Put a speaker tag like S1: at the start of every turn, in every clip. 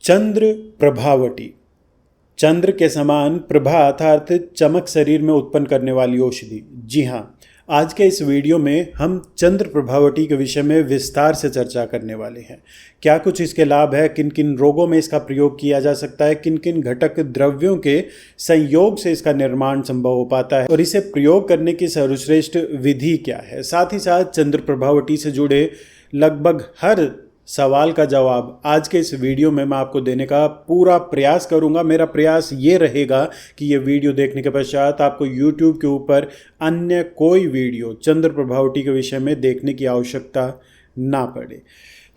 S1: चंद्र प्रभावटी, चंद्र के समान प्रभा अर्थात चमक शरीर में उत्पन्न करने वाली औषधि। जी हाँ, आज के इस वीडियो में हम चंद्र प्रभावटी के विषय में विस्तार से चर्चा करने वाले हैं। क्या कुछ इसके लाभ है, किन किन रोगों में इसका प्रयोग किया जा सकता है, किन किन घटक द्रव्यों के संयोग से इसका निर्माण संभव हो पाता है और इसे प्रयोग करने की सर्वश्रेष्ठ विधि क्या है। साथ ही साथ चंद्र प्रभावटी से जुड़े लगभग हर सवाल का जवाब आज के इस वीडियो में मैं आपको देने का पूरा प्रयास करूंगा। मेरा प्रयास ये रहेगा कि ये वीडियो देखने के पश्चात आपको YouTube के ऊपर अन्य कोई वीडियो चंद्र प्रभावटी के विषय में देखने की आवश्यकता ना पड़े।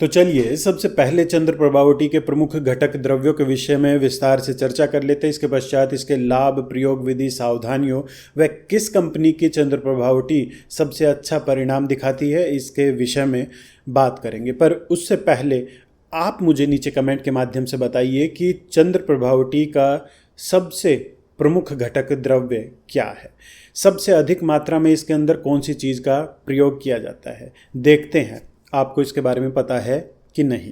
S1: तो चलिए सबसे पहले चंद्र प्रभावटी के प्रमुख घटक द्रव्यों के विषय में विस्तार से चर्चा कर लेते हैं। इसके पश्चात इसके लाभ, प्रयोग विधि, सावधानियों व किस कंपनी की चंद्र प्रभावटी सबसे अच्छा परिणाम दिखाती है इसके विषय में बात करेंगे। पर उससे पहले आप मुझे नीचे कमेंट के माध्यम से बताइए कि चंद्र प्रभावटी का सबसे प्रमुख घटक द्रव्य क्या है, सबसे अधिक मात्रा में इसके अंदर कौन सी चीज़ का प्रयोग किया जाता है। देखते हैं आपको इसके बारे में पता है कि नहीं।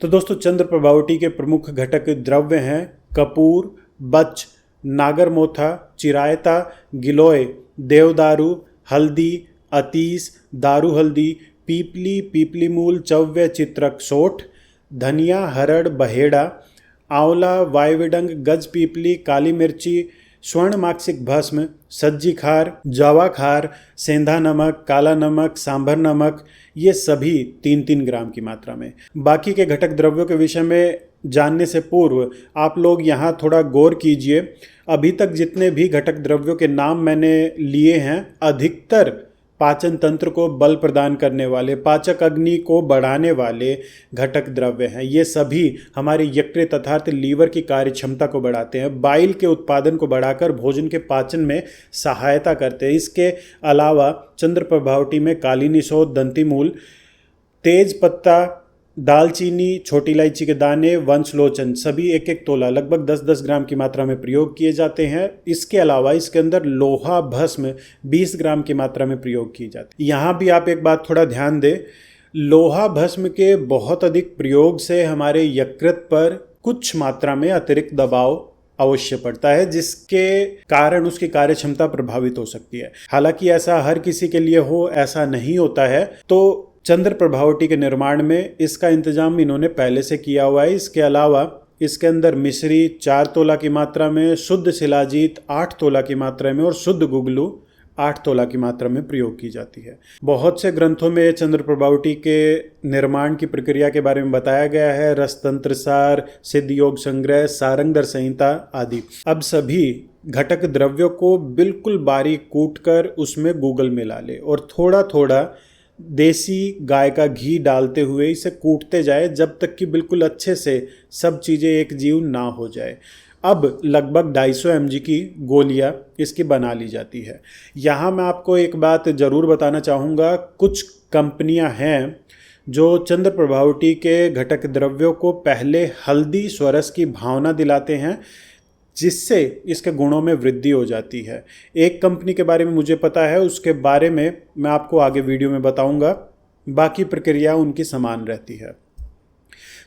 S1: तो दोस्तों, चंद्र प्रभावटी के प्रमुख घटक द्रव्य हैं कपूर, बच, नागरमोथा, चिरायता, गिलोय, देवदारू, हल्दी, अतीस, दारू हल्दी, पीपली, पीपली मूल, चव्य, चित्रक, सोठ, धनिया, हरड़, बहेड़ा, आंवला, वायविडंग, गज पीपली, काली मिर्ची, स्वर्ण माक्षिक भस्म, सज्जी खार, जावा खार, सेंधा नमक, काला नमक, सांभर नमक, ये सभी 3-3 ग्राम की मात्रा में। बाकी के घटक द्रव्यों के विषय में जानने से पूर्व आप लोग यहाँ थोड़ा गौर कीजिए। अभी तक जितने भी घटक द्रव्यों के नाम मैंने लिए हैं, अधिकतर पाचन तंत्र को बल प्रदान करने वाले, पाचक अग्नि को बढ़ाने वाले घटक द्रव्य हैं। ये सभी हमारे यकृत अर्थात लीवर की कार्य क्षमता को बढ़ाते हैं, बाइल के उत्पादन को बढ़ाकर भोजन के पाचन में सहायता करते हैं। इसके अलावा चंद्र प्रभावटी में काली निशोध, दंती मूल, तेज पत्ता, दालचीनी, छोटी इलायची के दाने, वंशलोचन सभी 1-1 तोला लगभग 10-10 ग्राम की मात्रा में प्रयोग किए जाते हैं। इसके अलावा इसके अंदर लोहा भस्म 20 ग्राम की मात्रा में प्रयोग की जाती है। यहाँ भी आप एक बात थोड़ा ध्यान दें, लोहा भस्म के बहुत अधिक प्रयोग से हमारे यकृत पर कुछ मात्रा में अतिरिक्त दबाव अवश्य पड़ता है, जिसके कारण उसकी कार्य क्षमता प्रभावित हो सकती है। हालांकि ऐसा हर किसी के लिए हो ऐसा नहीं होता है। तो चंद्र प्रभावटी के निर्माण में इसका इंतजाम इन्होंने पहले से किया हुआ है। इसके अलावा इसके अंदर मिश्री 4 तोला की मात्रा में, शुद्ध शिलाजीत 8 तोला की मात्रा में और शुद्ध गुगलू 8 तोला की मात्रा में प्रयोग की जाती है। बहुत से ग्रंथों में चंद्र प्रभावटी के निर्माण की प्रक्रिया के बारे में बताया गया है, रसतंत्र सार, सिद्ध योग संग्रह, सारंगधर संहिता आदि। अब सभी घटक द्रव्यों को बिल्कुल बारीक कूट कर उसमें गूगल मिला ले और थोड़ा थोड़ा देसी गाय का घी डालते हुए इसे कूटते जाए जब तक कि बिल्कुल अच्छे से सब चीज़ें एक जीव ना हो जाए। अब लगभग 250 mg की गोलियां इसकी बना ली जाती है। यहाँ मैं आपको एक बात ज़रूर बताना चाहूँगा, कुछ कंपनियाँ हैं जो चंद्र प्रभावटी के घटक द्रव्यों को पहले हल्दी स्वरस की भावना दिलाते हैं, जिससे इसके गुणों में वृद्धि हो जाती है। एक कंपनी के बारे में मुझे पता है, उसके बारे में मैं आपको आगे वीडियो में बताऊंगा। बाकी प्रक्रिया उनकी समान रहती है।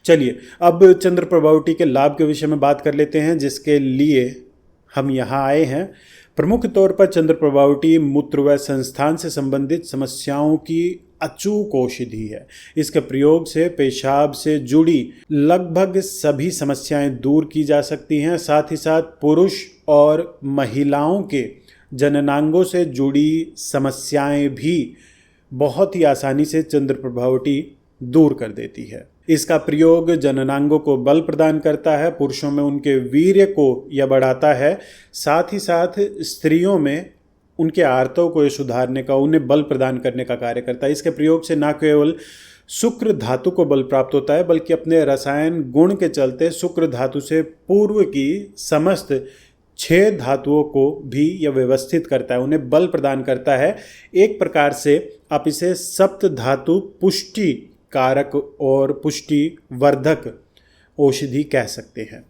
S1: चलिए अब चंद्र प्रभावटी के लाभ के विषय में बात कर लेते हैं, जिसके लिए हम यहाँ आए हैं। प्रमुख तौर पर चंद्र प्रभावटी मूत्र व संस्थान से संबंधित समस्याओं की अचूक औषधि है। इसके प्रयोग से पेशाब से जुड़ी लगभग सभी समस्याएं दूर की जा सकती हैं। साथ ही साथ पुरुष और महिलाओं के जननांगों से जुड़ी समस्याएं भी बहुत ही आसानी से चंद्र प्रभावटी दूर कर देती है। इसका प्रयोग जननांगों को बल प्रदान करता है, पुरुषों में उनके वीर्य को यह बढ़ाता है, साथ ही साथ स्त्रियों में उनके आर्तव को सुधारने का, उन्हें बल प्रदान करने का कार्य करता है। इसके प्रयोग से न केवल शुक्र धातु को बल प्राप्त होता है, बल्कि अपने रसायन गुण के चलते शुक्र धातु से पूर्व की समस्त 6 धातुओं को भी यह व्यवस्थित करता है, उन्हें बल प्रदान करता है। एक प्रकार से आप इसे सप्त धातु पुष्टि कारक और पुष्टि वर्धक औषधि कह सकते हैं।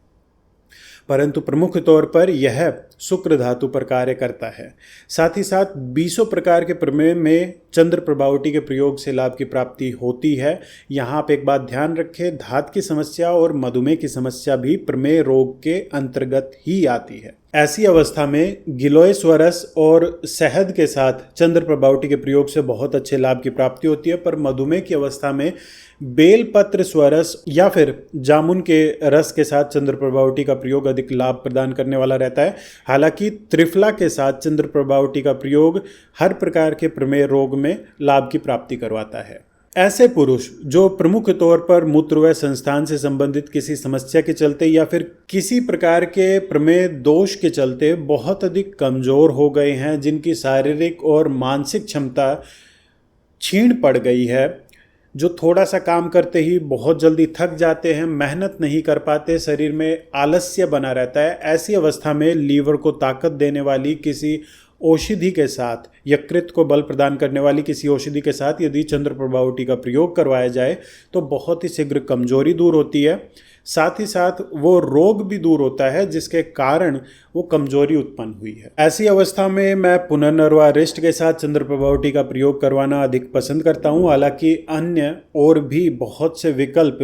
S1: परंतु प्रमुख तौर पर यह शुक्र धातु पर कार्य करता है। साथ ही साथ 20 प्रकार के प्रमेय में चंद्र प्रभावटी के प्रयोग से लाभ की प्राप्ति होती है। यहाँ आप एक बात ध्यान रखें, धात की समस्या और मधुमेह की समस्या भी प्रमेय रोग के अंतर्गत ही आती है। ऐसी अवस्था में गिलोय स्वरस और शहद के साथ चंद्र प्रभावटी के प्रयोग से बहुत अच्छे लाभ की प्राप्ति होती है, पर मधुमेह की अवस्था में बेलपत्र स्वरस या फिर जामुन के रस के साथ चंद्र प्रभावटी का प्रयोग अधिक लाभ प्रदान करने वाला रहता है। हालांकि त्रिफला के साथ चंद्र प्रभावटी का प्रयोग हर प्रकार के प्रमेय रोग में लाभ की प्राप्ति करवाता है। ऐसे पुरुष जो प्रमुख तौर पर मूत्र व संस्थान से संबंधित किसी समस्या के चलते या फिर किसी प्रकार के प्रमेय दोष के चलते बहुत अधिक कमजोर हो गए हैं, जिनकी शारीरिक और मानसिक क्षमता क्षीण पड़ गई है, जो थोड़ा सा काम करते ही बहुत जल्दी थक जाते हैं, मेहनत नहीं कर पाते, शरीर में आलस्य बना रहता है, ऐसी अवस्था में लीवर को ताकत देने वाली किसी औषधि के साथ, यकृत को बल प्रदान करने वाली किसी औषधि के साथ यदि चंद्र प्रभावटी का प्रयोग करवाया जाए तो बहुत ही शीघ्र कमजोरी दूर होती है। साथ ही साथ वो रोग भी दूर होता है जिसके कारण वो कमजोरी उत्पन्न हुई है। ऐसी अवस्था में मैं पुनर्नर्वा रिष्ट के साथ चंद्र प्रभावटी का प्रयोग करवाना अधिक पसंद करता हूँ। हालांकि अन्य और भी बहुत से विकल्प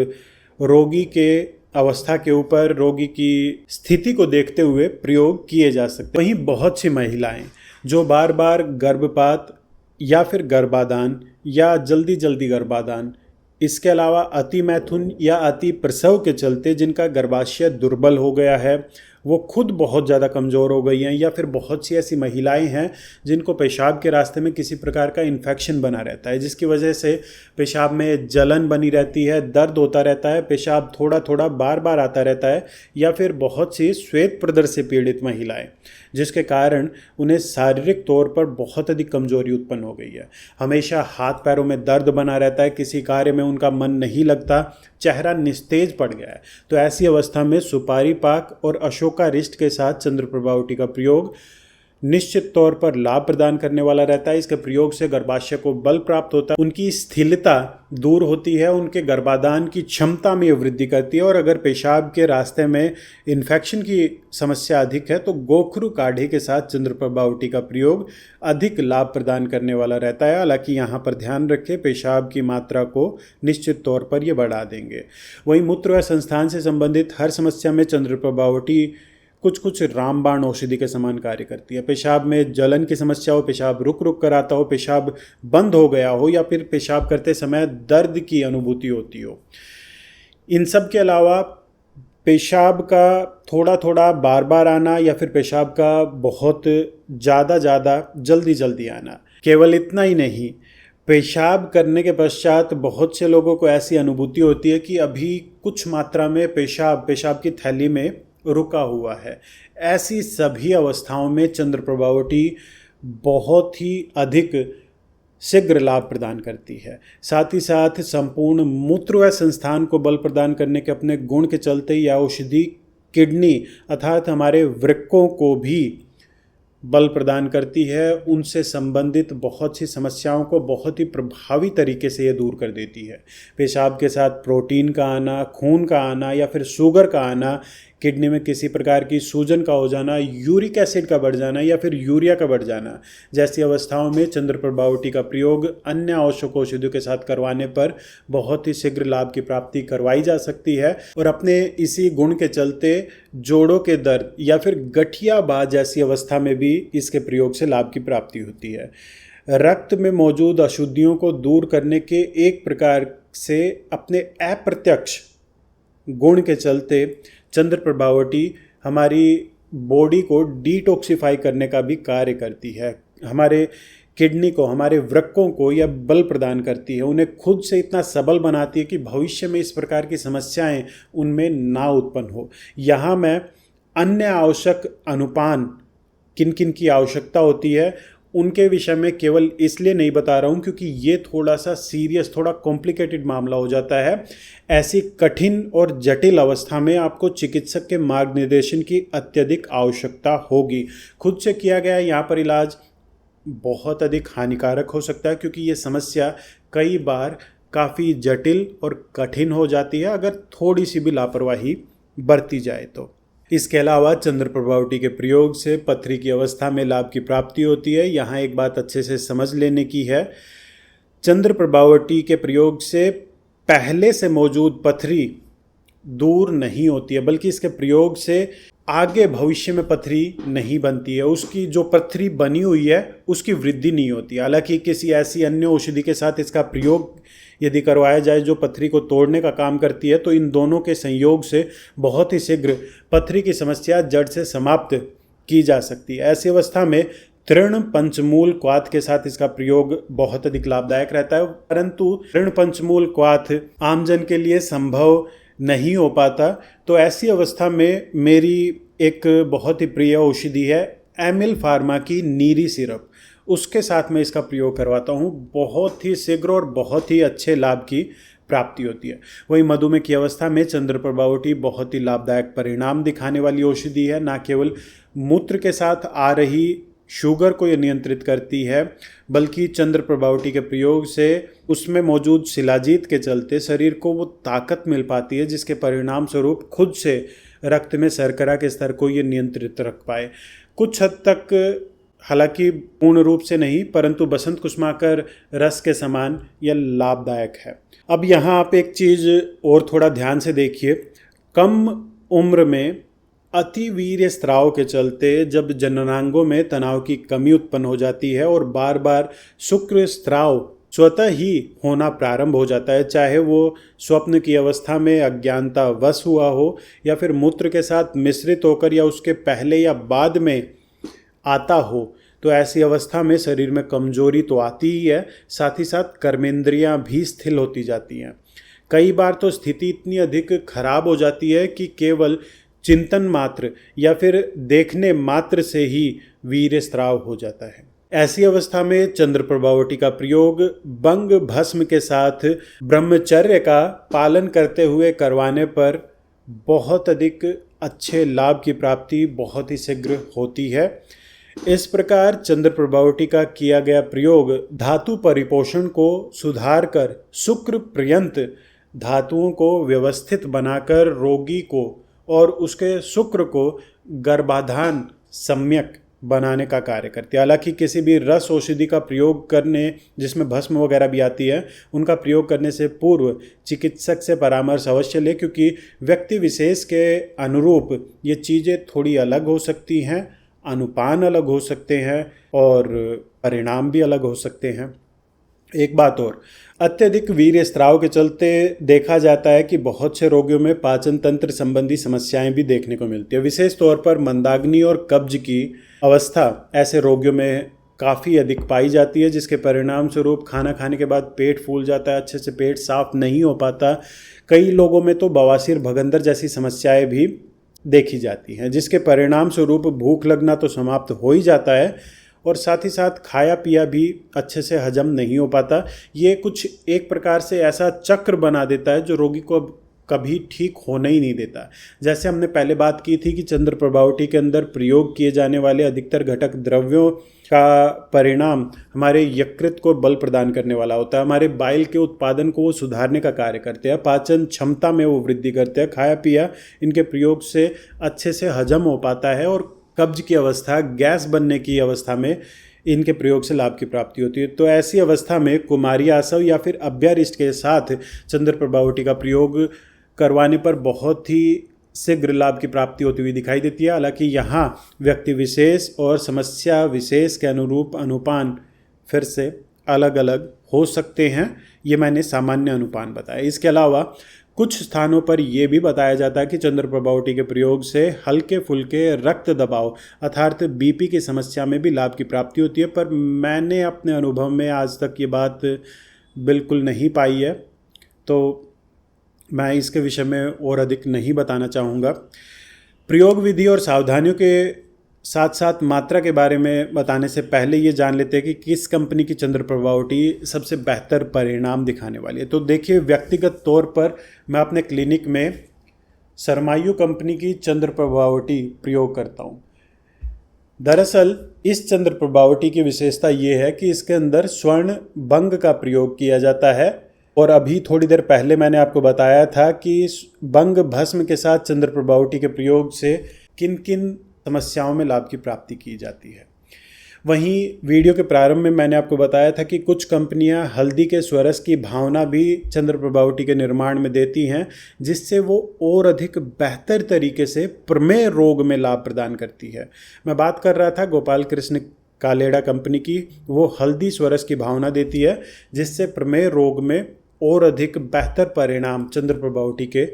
S1: रोगी के अवस्था के ऊपर, रोगी की स्थिति को देखते हुए प्रयोग किए जा सकते हैं। वहीं बहुत सी महिलाएं जो बार बार गर्भपात या फिर गर्भाधान या जल्दी जल्दी गर्भाधान, इसके अलावा अति मैथुन या अति प्रसव के चलते जिनका गर्भाशय दुर्बल हो गया है, वो खुद बहुत ज़्यादा कमज़ोर हो गई हैं, या फिर बहुत सी ऐसी महिलाएं हैं जिनको पेशाब के रास्ते में किसी प्रकार का इन्फेक्शन बना रहता है, जिसकी वजह से पेशाब में जलन बनी रहती है, दर्द होता रहता है, पेशाब थोड़ा थोड़ा बार बार आता रहता है, या फिर बहुत सी श्वेत प्रदर से पीड़ित महिलाएं, जिसके कारण उन्हें शारीरिक तौर पर बहुत अधिक कमजोरी उत्पन्न हो गई है। हमेशा हाथ पैरों में दर्द बना रहता है, किसी कार्य में उनका मन नहीं लगता, चेहरा निस्तेज पड़ गया है। तो ऐसी अवस्था में सुपारी पाक और अशोका रिष्ट के साथ चंद्र प्रभावटी का प्रयोग निश्चित तौर पर लाभ प्रदान करने वाला रहता है। इसके प्रयोग से गर्भाशय को बल प्राप्त होता है, उनकी स्थिरता दूर होती है, उनके गर्भाधान की क्षमता में वृद्धि करती है। और अगर पेशाब के रास्ते में इन्फेक्शन की समस्या अधिक है तो गोखरू काढ़े के साथ चंद्र प्रभावटी का प्रयोग अधिक लाभ प्रदान करने वाला रहता है। हालांकि यहाँ पर ध्यान रखें, पेशाब की मात्रा को निश्चित तौर पर ये बढ़ा देंगे। वहीं मूत्र व संस्थान से संबंधित हर समस्या में चंद्र प्रभावटी कुछ कुछ रामबाण औषधि के समान कार्य करती है। पेशाब में जलन की समस्या हो, पेशाब रुक रुक कर आता हो, पेशाब बंद हो गया हो, या फिर पेशाब करते समय दर्द की अनुभूति होती हो, इन सब के अलावा पेशाब का थोड़ा थोड़ा बार बार आना, या फिर पेशाब का बहुत ज़्यादा जल्दी जल्दी आना, केवल इतना ही नहीं, पेशाब करने के पश्चात बहुत से लोगों को ऐसी अनुभूति होती है कि अभी कुछ मात्रा में पेशाब की थैली में रुका हुआ है। ऐसी सभी अवस्थाओं में चंद्र प्रभावटी बहुत ही अधिक शीघ्र लाभ प्रदान करती है। साथ ही साथ संपूर्ण मूत्र व संस्थान को बल प्रदान करने के अपने गुण के चलते यह औषधि किडनी अर्थात हमारे वृक्कों को भी बल प्रदान करती है। उनसे संबंधित बहुत सी समस्याओं को बहुत ही प्रभावी तरीके से ये दूर कर देती है। पेशाब के साथ प्रोटीन का आना, खून का आना, या फिर शुगर का आना, किडनी में किसी प्रकार की सूजन का हो जाना, यूरिक एसिड का बढ़ जाना, या फिर यूरिया का बढ़ जाना, जैसी अवस्थाओं में चंद्र प्रभावटी का प्रयोग अन्य आवश्यक औषधियों के साथ करवाने पर बहुत ही शीघ्र लाभ की प्राप्ति करवाई जा सकती है। और अपने इसी गुण के चलते जोड़ों के दर्द या फिर गठियाबाज जैसी अवस्था में भी इसके प्रयोग से लाभ की प्राप्ति होती है। रक्त में मौजूद अशुद्धियों को दूर करने के एक प्रकार से अपने अप्रत्यक्ष गुण के चलते चंद्र प्रभावटी हमारी बॉडी को डिटॉक्सिफाई करने का भी कार्य करती है। हमारे किडनी को, हमारे वृक्कों को यह बल प्रदान करती है, उन्हें खुद से इतना सबल बनाती है कि भविष्य में इस प्रकार की समस्याएं उनमें ना उत्पन्न हो। यहाँ मैं अन्य आवश्यक अनुपान किन किन की आवश्यकता होती है उनके विषय में केवल इसलिए नहीं बता रहा हूँ क्योंकि ये थोड़ा सा सीरियस, थोड़ा कॉम्प्लिकेटेड मामला हो जाता है। ऐसी कठिन और जटिल अवस्था में आपको चिकित्सक के मार्गनिर्देशन की अत्यधिक आवश्यकता होगी। खुद से किया गया यहाँ पर इलाज बहुत अधिक हानिकारक हो सकता है क्योंकि ये समस्या कई बार काफ़ी जटिल और कठिन हो जाती है अगर थोड़ी सी भी लापरवाही बरती जाए तो। इसके अलावा चंद्र प्रभावटी के प्रयोग से पथरी की अवस्था में लाभ की प्राप्ति होती है। यहाँ एक बात अच्छे से समझ लेने की है, चंद्र प्रभावटी के प्रयोग से पहले से मौजूद पथरी दूर नहीं होती है, बल्कि इसके प्रयोग से आगे भविष्य में पथरी नहीं बनती है, उसकी जो पथरी बनी हुई है उसकी वृद्धि नहीं होती। हालांकि किसी ऐसी अन्य औषधि के साथ इसका प्रयोग यदि करवाया जाए जो पथरी को तोड़ने का काम करती है, तो इन दोनों के संयोग से बहुत ही शीघ्र पथरी की समस्या जड़ से समाप्त की जा सकती है। ऐसी अवस्था में तृण पंचमूल क्वाथ के साथ इसका प्रयोग बहुत अधिक लाभदायक रहता है, परंतु तृण पंचमूल क्वाथ आमजन के लिए संभव नहीं हो पाता। तो ऐसी अवस्था में मेरी एक बहुत ही प्रिय औषधि है एमिल फार्मा की नीरी सिरप, उसके साथ मैं इसका प्रयोग करवाता हूँ। बहुत ही शीघ्र और बहुत ही अच्छे लाभ की प्राप्ति होती है। वहीं मधुमेह की अवस्था में चंद्र प्रभावटी बहुत ही लाभदायक परिणाम दिखाने वाली औषधि है। न केवल मूत्र के साथ आ रही शुगर को यह नियंत्रित करती है, बल्कि चंद्र प्रभावटी के प्रयोग से उसमें मौजूद शिलाजीत के चलते शरीर को वो ताकत मिल पाती है, जिसके परिणाम स्वरूप खुद से रक्त में शर्करा के स्तर को ये नियंत्रित रख पाए। कुछ हद तक, हालांकि पूर्ण रूप से नहीं, परंतु बसंत कुसुमाकर रस के समान यह लाभदायक है। अब यहाँ आप एक चीज़ और थोड़ा ध्यान से देखिए, कम उम्र में अति वीर्य स्राव के चलते जब जननांगों में तनाव की कमी उत्पन्न हो जाती है और बार बार शुक्र स्राव स्वतः ही होना प्रारंभ हो जाता है, चाहे वो स्वप्न की अवस्था में अज्ञानता वश हुआ हो या फिर मूत्र के साथ मिश्रित होकर या उसके पहले या बाद में आता हो, तो ऐसी अवस्था में शरीर में कमजोरी तो आती ही है, साथ ही साथ कर्मेंद्रियां भी स्थिर होती जाती हैं। कई बार तो स्थिति इतनी अधिक खराब हो जाती है कि केवल चिंतन मात्र या फिर देखने मात्र से ही वीर्य स्राव हो जाता है। ऐसी अवस्था में चंद्र प्रभावटी का प्रयोग बंग भस्म के साथ ब्रह्मचर्य का पालन करते हुए करवाने पर बहुत अधिक अच्छे लाभ की प्राप्ति बहुत ही शीघ्र होती है। इस प्रकार चंद्र प्रभावटी का किया गया प्रयोग धातु परिपोषण को सुधार कर शुक्र पर्यंत धातुओं को व्यवस्थित बनाकर रोगी को और उसके शुक्र को गर्भाधान सम्यक बनाने का कार्य करती है। हालांकि किसी भी रस औषधि का प्रयोग करने, जिसमें भस्म वगैरह भी आती है, उनका प्रयोग करने से पूर्व चिकित्सक से परामर्श अवश्य ले, क्योंकि व्यक्ति विशेष के अनुरूप ये चीज़ें थोड़ी अलग हो सकती हैं, अनुपान अलग हो सकते हैं और परिणाम भी अलग हो सकते हैं। एक बात और, अत्यधिक वीर्य स्राव के चलते देखा जाता है कि बहुत से रोगियों में पाचन तंत्र संबंधी समस्याएं भी देखने को मिलती है। विशेष तौर पर मंदाग्नि और कब्ज की अवस्था ऐसे रोगियों में काफ़ी अधिक पाई जाती है, जिसके परिणाम स्वरूप खाना खाने के बाद पेट फूल जाता है, अच्छे से पेट साफ नहीं हो पाता। कई लोगों में तो बवासीर भगंदर जैसी समस्याएं भी देखी जाती हैं, जिसके परिणाम स्वरूप भूख लगना तो समाप्त हो ही जाता है और साथ ही साथ खाया पिया भी अच्छे से हजम नहीं हो पाता। ये कुछ एक प्रकार से ऐसा चक्र बना देता है जो रोगी को कभी ठीक होने ही नहीं देता। जैसे हमने पहले बात की थी कि चंद्र प्रभावटी के अंदर प्रयोग किए जाने वाले अधिकतर घटक द्रव्यों का परिणाम हमारे यकृत को बल प्रदान करने वाला होता है, हमारे बाइल के उत्पादन को वो सुधारने का कार्य करते हैं, पाचन क्षमता में वो वृद्धि करते हैं, खाया पिया इनके प्रयोग से अच्छे से हजम हो पाता है और कब्ज की अवस्था, गैस बनने की अवस्था में इनके प्रयोग से लाभ की प्राप्ति होती है। तो ऐसी अवस्था में कुमारी आसव या फिर अभ्यारिष्ट के साथ चंद्र प्रभावटी का प्रयोग करवाने पर बहुत ही शीघ्र लाभ की प्राप्ति होती हुई दिखाई देती है। हालांकि यहाँ व्यक्ति विशेष और समस्या विशेष के अनुरूप अनुपान फिर से अलग अलग हो सकते हैं, ये मैंने सामान्य अनुपान बताया। इसके अलावा कुछ स्थानों पर यह भी बताया जाता है कि चंद्र प्रभावटी के प्रयोग से हल्के फुल्के रक्त दबाव अर्थात बीपी की समस्या में भी लाभ की प्राप्ति होती है, पर मैंने अपने अनुभव में आज तक ये बात बिल्कुल नहीं पाई है, तो मैं इसके विषय में और अधिक नहीं बताना चाहूँगा। प्रयोग विधि और सावधानियों के साथ साथ मात्रा के बारे में बताने से पहले ये जान लेते हैं कि किस कंपनी की चंद्र प्रभावटी सबसे बेहतर परिणाम दिखाने वाली है। तो देखिए, व्यक्तिगत तौर पर मैं अपने क्लिनिक में सरमायु कंपनी की चंद्र प्रभावटी प्रयोग करता हूँ। दरअसल इस चंद्र प्रभावटी की विशेषता ये है कि इसके अंदर स्वर्ण भंग का प्रयोग किया जाता है और अभी थोड़ी देर पहले मैंने आपको बताया था कि बंग भस्म के साथ चंद्र प्रभावटी के प्रयोग से किन किन समस्याओं में लाभ की प्राप्ति की जाती है। वहीं वीडियो के प्रारंभ में मैंने आपको बताया था कि कुछ कंपनियां हल्दी के स्वरस की भावना भी चंद्र प्रभावटी के निर्माण में देती हैं, जिससे वो और अधिक बेहतर तरीके से प्रमेह रोग में लाभ प्रदान करती है। मैं बात कर रहा था गोपाल कृष्ण कालेड़ा कंपनी की। वो हल्दी स्वरस की भावना देती है, जिससे प्रमेह रोग में और अधिक बेहतर परिणाम चंद्र प्रभावटी के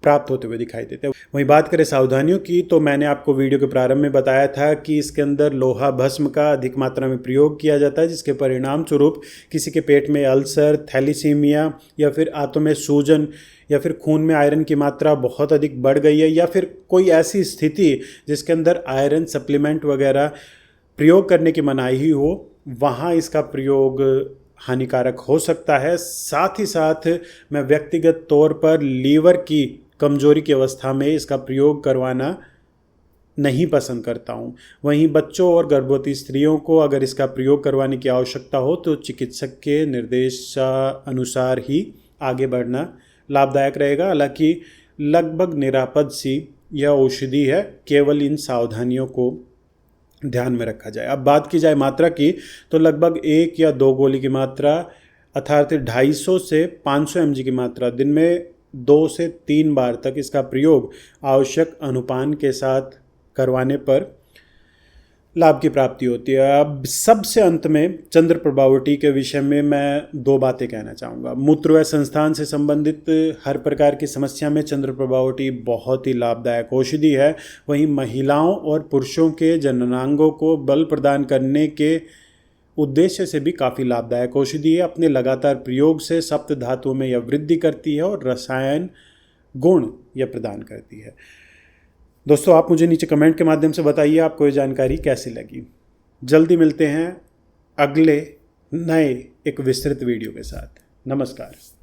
S1: प्राप्त होते हुए दिखाई देते हैं। वहीं बात करें सावधानियों की, तो मैंने आपको वीडियो के प्रारंभ में बताया था कि इसके अंदर लोहा भस्म का अधिक मात्रा में प्रयोग किया जाता है, जिसके परिणाम स्वरूप किसी के पेट में अल्सर, थैलीसीमिया या फिर आंतों में सूजन या फिर खून में आयरन की मात्रा बहुत अधिक बढ़ गई है, या फिर कोई ऐसी स्थिति जिसके अंदर आयरन सप्लीमेंट वगैरह प्रयोग करने की मनाही ही हो, वहाँ इसका प्रयोग हानिकारक हो सकता है। साथ ही साथ मैं व्यक्तिगत तौर पर लीवर की कमजोरी की अवस्था में इसका प्रयोग करवाना नहीं पसंद करता हूँ। वहीं बच्चों और गर्भवती स्त्रियों को अगर इसका प्रयोग करवाने की आवश्यकता हो तो चिकित्सक के निर्देशानुसार ही आगे बढ़ना लाभदायक रहेगा। हालांकि लगभग निरापद सी यह औषधि है, केवल इन सावधानियों को ध्यान में रखा जाए। अब बात की जाए मात्रा की, तो लगभग 1 या 2 गोली की मात्रा अर्थात 250 से 500 mg की मात्रा दिन में 2 से 3 बार तक इसका प्रयोग आवश्यक अनुपान के साथ करवाने पर लाभ की प्राप्ति होती है। अब सबसे अंत में चंद्र प्रभावटी के विषय में मैं 2 बातें कहना चाहूँगा। मूत्र व संस्थान से संबंधित हर प्रकार की समस्या में चंद्र प्रभावटी बहुत ही लाभदायक औषधि है। वहीं महिलाओं और पुरुषों के जननांगों को बल प्रदान करने के उद्देश्य से भी काफ़ी लाभदायक औषधि है। अपने लगातार प्रयोग से सप्त धातुओं में यह वृद्धि करती है और रसायन गुण यह प्रदान करती है। दोस्तों, आप मुझे नीचे कमेंट के माध्यम से बताइए आपको ये जानकारी कैसी लगी। जल्दी मिलते हैं अगले नए एक विस्तृत वीडियो के साथ। नमस्कार।